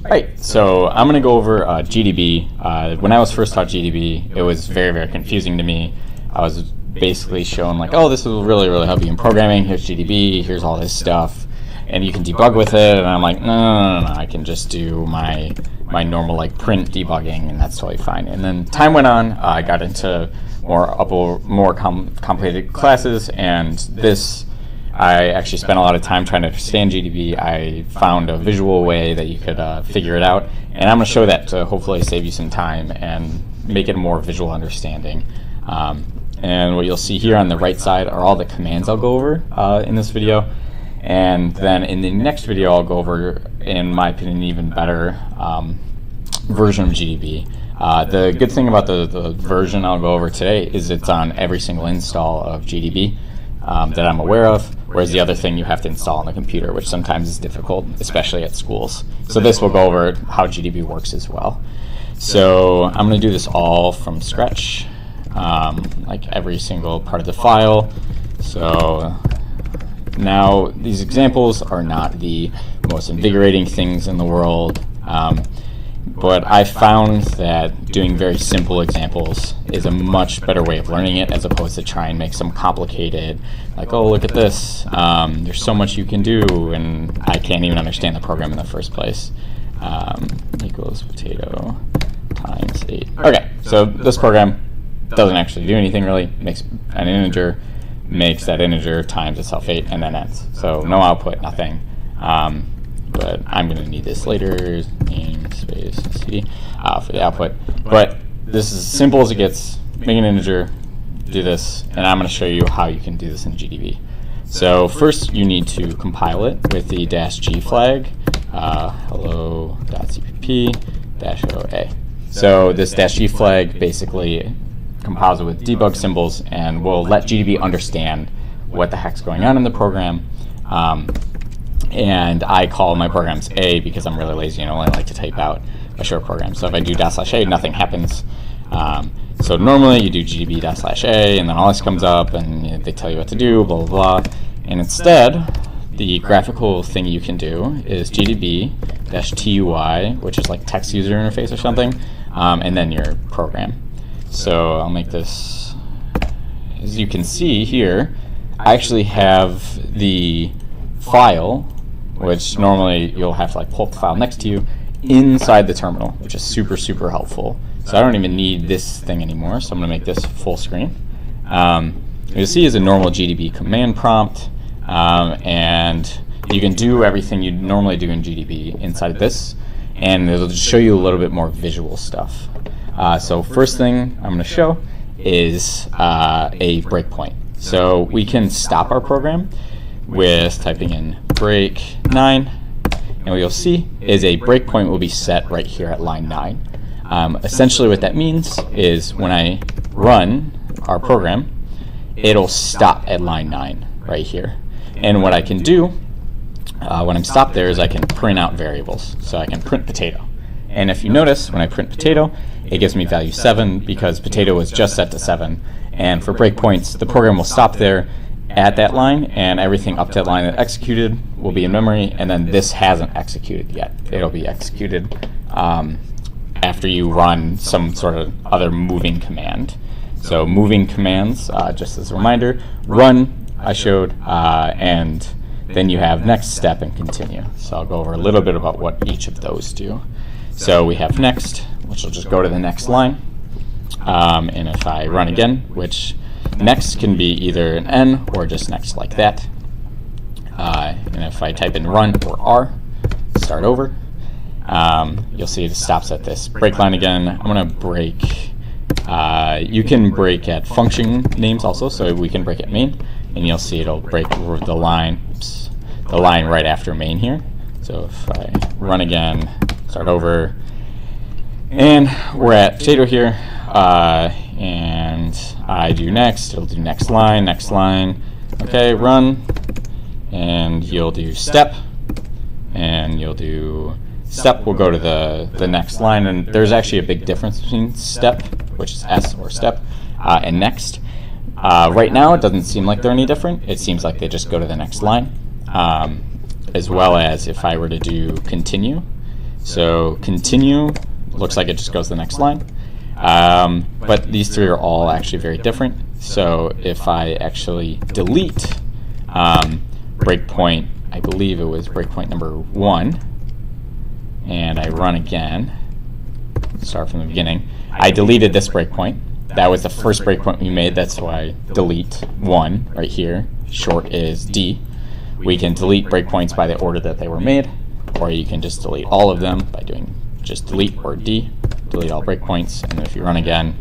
Right, so I'm going to go over GDB. When I was first taught GDB, it was very, very confusing to me. I was basically shown like, oh, this will really, really help you in programming. Here's GDB, here's all this stuff, and you can debug with it. And I'm like, no, I can just do my normal like print debugging, and that's totally fine. And then time went on. I got into more complicated classes, and this. I actually spent a lot of time trying to understand GDB. I found a visual way that you could figure it out, and I'm going to show that to hopefully save you some time and make it a more visual understanding. And what you'll see here on the right side are all the commands I'll go over in this video, and then in the next video I'll go over, in my opinion, an even better version of GDB. The good thing about the version I'll go over today is it's on every single install of GDB that I'm aware of, whereas the other thing you have to install on the computer, which sometimes is difficult, especially at schools. So this will go over how GDB works as well. So I'm going to do this all from scratch, like every single part of the file. So now these examples are not the most invigorating things in the world, but I found that doing very simple examples is a much better way of learning it, as opposed to try and make some complicated, like, oh, look at this, there's so much you can do, and I can't even understand the program in the first place. Equals potato times 8. Okay, so this program doesn't actually do anything really. Makes an integer, makes that integer times itself 8, and then ends. So no output, nothing. But I'm going to need this later, name space cd for the output. But this is as simple as it gets. Make an integer, do this, and I'm going to show you how you can do this in GDB. So first you need to compile it with the -g flag, hello.cpp-oa. So this -g flag basically compiles it with debug symbols and will let GDB understand what the heck's going on in the program. And I call my programs A because I'm really lazy and only like to type out a short program. So if I do /a, nothing happens. So normally you do GDB /a, and then all this comes up, and they tell you what to do, blah, blah, blah. And instead, the graphical thing you can do is GDB-TUI, which is like text user interface or something, and then your program. So I'll make this, as you can see here, I actually have the file, which normally you'll have to like pull up the file next to you, inside the terminal, which is super, super helpful. So I don't even need this thing anymore, so I'm going to make this full screen. You'll see is a normal GDB command prompt, and you can do everything you normally do in GDB inside this, and it'll just show you a little bit more visual stuff. So first thing I'm going to show is a breakpoint. So we can stop our program with typing in break 9, and what you'll see is a breakpoint will be set right here at line 9. Essentially what that means is when I run our program, it'll stop at line 9 right here. And what I can do when I'm stopped there is I can print out variables. So I can print potato. And if you notice, when I print potato, it gives me value 7 because potato was just set to 7. And for breakpoints, the program will stop there at that line, and everything up to that line that executed will be in memory, and then this hasn't executed yet. It'll be executed after you run some sort of other moving command. So moving commands, just as a reminder, run, I showed, and then you have next step and continue. So I'll go over a little bit about what each of those do. So we have next, which will just go to the next line, and if I run again, which next can be either an N or just next like that. And if I type in run or R, start over, you'll see it stops at this break line again. I'm going to break, you can break at function names also, so we can break at main, and you'll see it'll break the line, the line right after main here. So if I run again, start over, and we're at potato here, and I do next, it'll do next line, okay, run, and you'll do step, and you'll do step will go to the next line, and there's actually a big difference between step, which is S or step, and next. Right now it doesn't seem like they're any different, it seems like they just go to the next line, as well as if I were to do continue. So continue looks like it just goes to the next line. But these three are all actually very different. So if I actually delete breakpoint, I believe it was breakpoint number 1, and I run again, start from the beginning, I deleted this breakpoint. That was the first breakpoint we made, that's why delete 1 right here. Short is D. We can delete breakpoints by the order that they were made, or you can just delete all of them by doing just delete or D, delete all breakpoints, and if you run again,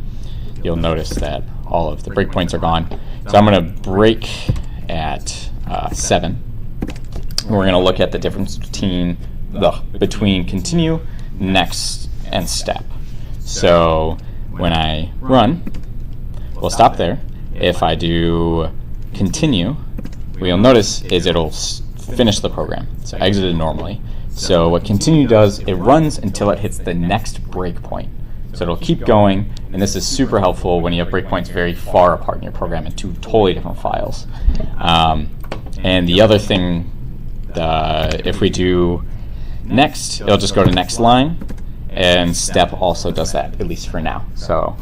you'll notice that all of the breakpoints are gone. So I'm going to break at 7. We're going to look at the difference between continue, next, and step. So when I run, we'll stop there. If I do continue, what you'll notice is it'll finish the program. So exited normally. So what continue does, it runs until it hits the next breakpoint. So it'll keep going, and this is super helpful when you have breakpoints very far apart in your program in 2 totally different files. And the other thing, if we do next, it'll just go to next line, and step also does that, at least for now. So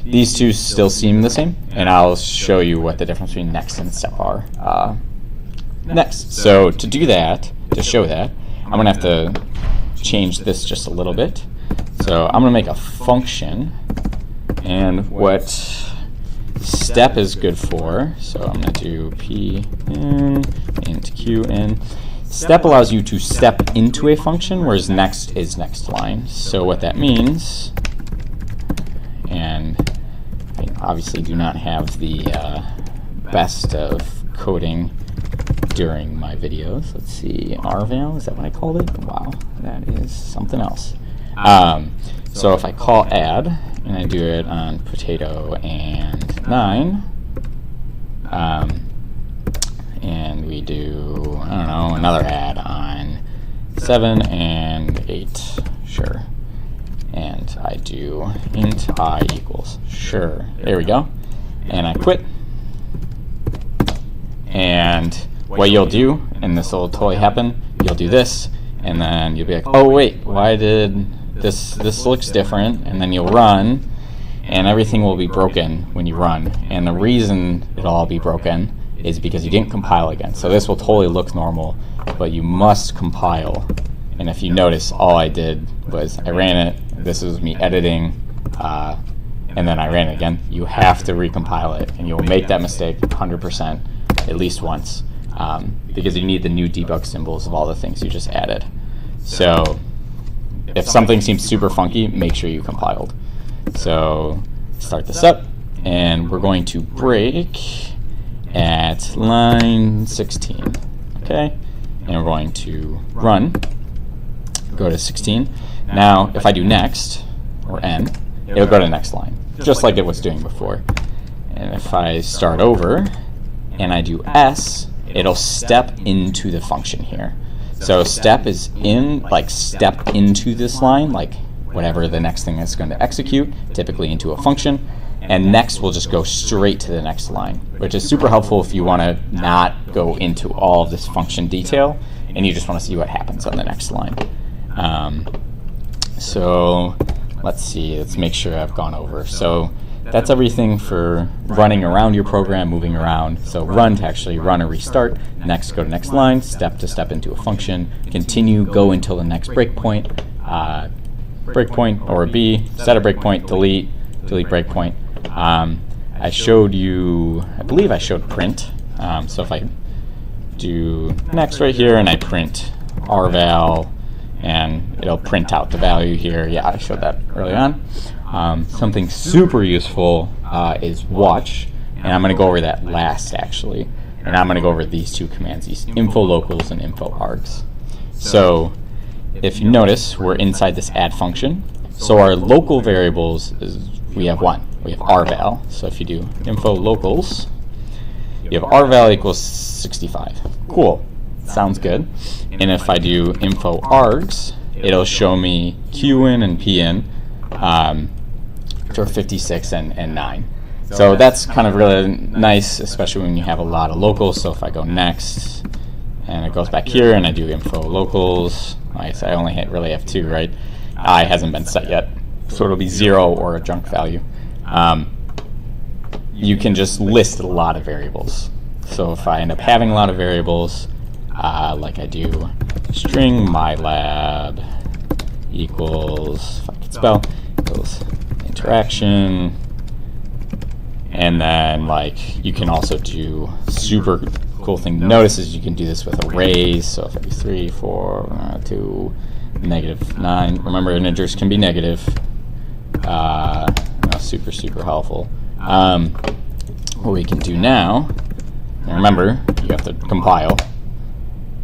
these two still seem the same, and I'll show you what the difference between next and step are next. So to do that, to show that, I'm going to have to change this just a little bit. So I'm going to make a function, and what step is good for, so I'm going to do p in int q in. Step allows you to step into a function, whereas next is next line. So what that means, and I obviously do not have the best of coding during my videos. Let's see, rval, is that what I called it? Wow, that is something else. So if I call add, and I do it on potato and 9, and we do, I don't know, another add on 7 and 8, sure. And I do int I equals, sure. There we go. And I quit. And what you'll do, and this will totally happen, you'll do this, and then you'll be like, oh wait, why did this looks different, and then you'll run, and everything will be broken when you run. And the reason it'll all be broken is because you didn't compile again. So this will totally look normal, but you must compile. And if you notice, all I did was I ran it, this was me editing, and then I ran it again. You have to recompile it, and you'll make that mistake 100% at least once, because you need the new debug symbols of all the things you just added. So if something seems super funky, make sure you compiled. So start this up, and we're going to break at line 16, okay? And we're going to run, go to 16. Now, if I do next, or n, it'll go to the next line, just like it was doing before. And if I start over, and I do s, it'll step into the function here. So step is in, like step into this line, like whatever the next thing is going to execute, typically into a function. And next will just go straight to the next line, which is super helpful if you want to not go into all of this function detail and you just want to see what happens on the next line. So let's see, let's make sure I've gone over. So that's everything for running around your program, moving around. So run to actually run or restart, next go to next line, step to step into a function, continue, go until the next breakpoint, breakpoint or B, set a breakpoint, delete breakpoint. I showed you, I believe I showed print. So if I do next right here and I print rval, and it'll print out the value here. Yeah, I showed that early on. Something super useful is watch, and I'm going to go over that last actually. And I'm going to go over these two commands, these info locals and info args. So if you notice, we're inside this add function. So our local variables is, we have one. We have rval. So if you do info locals, you have rval equals 65. Cool. Sounds good. And if I do info args, it'll show me qin and pin, which are 56 and 9. So that's kind of really nice, especially when you have a lot of locals. So if I go next and it goes back here, and I do info locals. Like I said, I only really have 2, right? I hasn't been set yet, so it'll be 0 or a junk value. You can just list a lot of variables. So if I end up having a lot of variables, like I do, string mylab equals, if I can spell, equals interaction, and then like you can also do super cool thing to notice is you can do this with arrays. So if I do 3, 4, 2, -9. Remember, integers can be negative. Super helpful. What we can do now, and remember, you have to compile.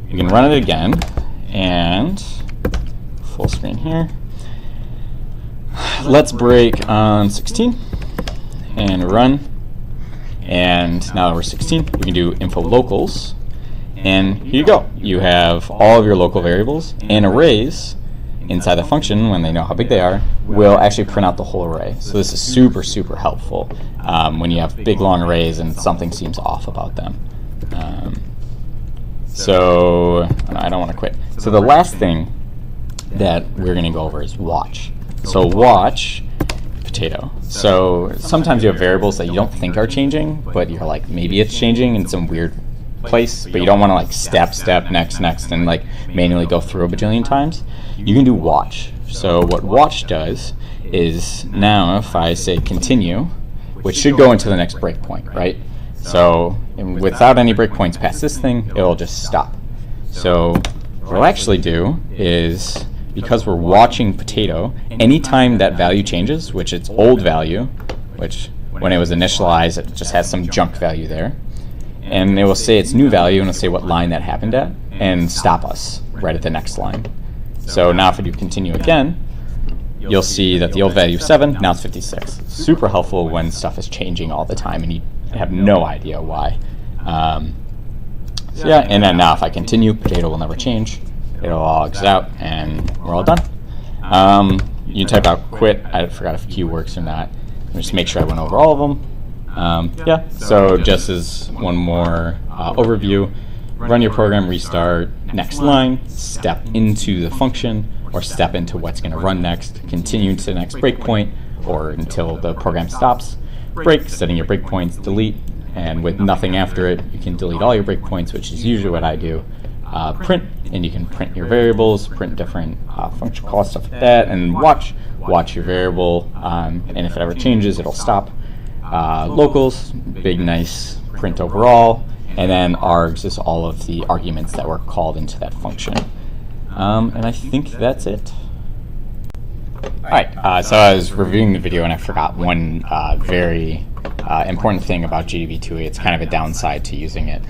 You can run it again, and full screen here. Let's break on 16 and run. And now that we're 16, we can do info locals. And here you go. You have all of your local variables, and arrays inside the function, when they know how big they are, will actually print out the whole array. So this is super helpful when you have big long arrays and something seems off about them. So I don't want to quit. So the last thing that we're going to go over is watch. So watch potato. So sometimes you have variables that you don't think are changing, but you're like, maybe it's changing in some weird place, but you don't want to like step, next, and like manually go through a bajillion times. You can do watch. So what watch does is now if I say continue, which should go into the next breakpoint, right? So without any breakpoints past this thing, it'll just stop. So what we'll actually do is, because we're watching potato, anytime that value changes, which it's old value, which when it was initialized, it just has some junk value there, and it will say its new value and it'll say what line that happened at and stop us right at the next line. So now if I do continue again, you'll see that the old value is 7, now it's 56. Super helpful when stuff is changing all the time and you have no idea why. So yeah, and then now if I continue, potato will never change. It'll all exit out and we're all done. You can type out quit. I forgot if Q works or not. Just make sure I went over all of them. Yeah, so just as one more overview, run your program, restart, next line, step into the function, or step into what's going to run next, continue to the next breakpoint, or until the program stops, break, setting your breakpoints, delete, and with nothing after it, you can delete all your breakpoints, which is usually what I do. Print, and you can print your variables, print different function calls, stuff like that, and watch your variable, and if it ever changes, it'll stop. Locals, big nice print overall, and then args is all of the arguments that were called into that function. And I think that's it. Alright, so I was reviewing the video and I forgot one very important thing about GDB 2.8. It's kind of a downside to using it.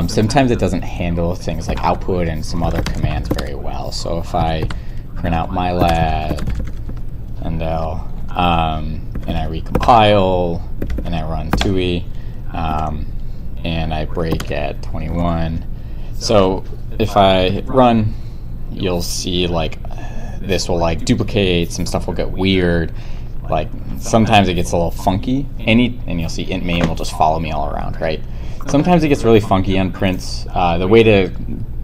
Sometimes it doesn't handle things like output and some other commands very well. So if I print out mylab and and I recompile and I run 2e and I break at 21. So if I hit run, you'll see like this will like duplicate, some stuff will get weird, like sometimes it gets a little funky, and you'll see int main will just follow me all around, right? Sometimes it gets really funky on prints. The way to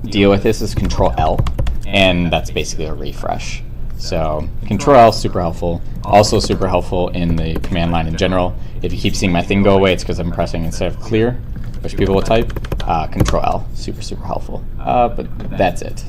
deal with this is Control L, and that's basically a refresh. So Control L, super helpful. Also super helpful in the command line in general. If you keep seeing my thing go away, it's because I'm pressing instead of clear, which people will type. Control L, super helpful. But that's it.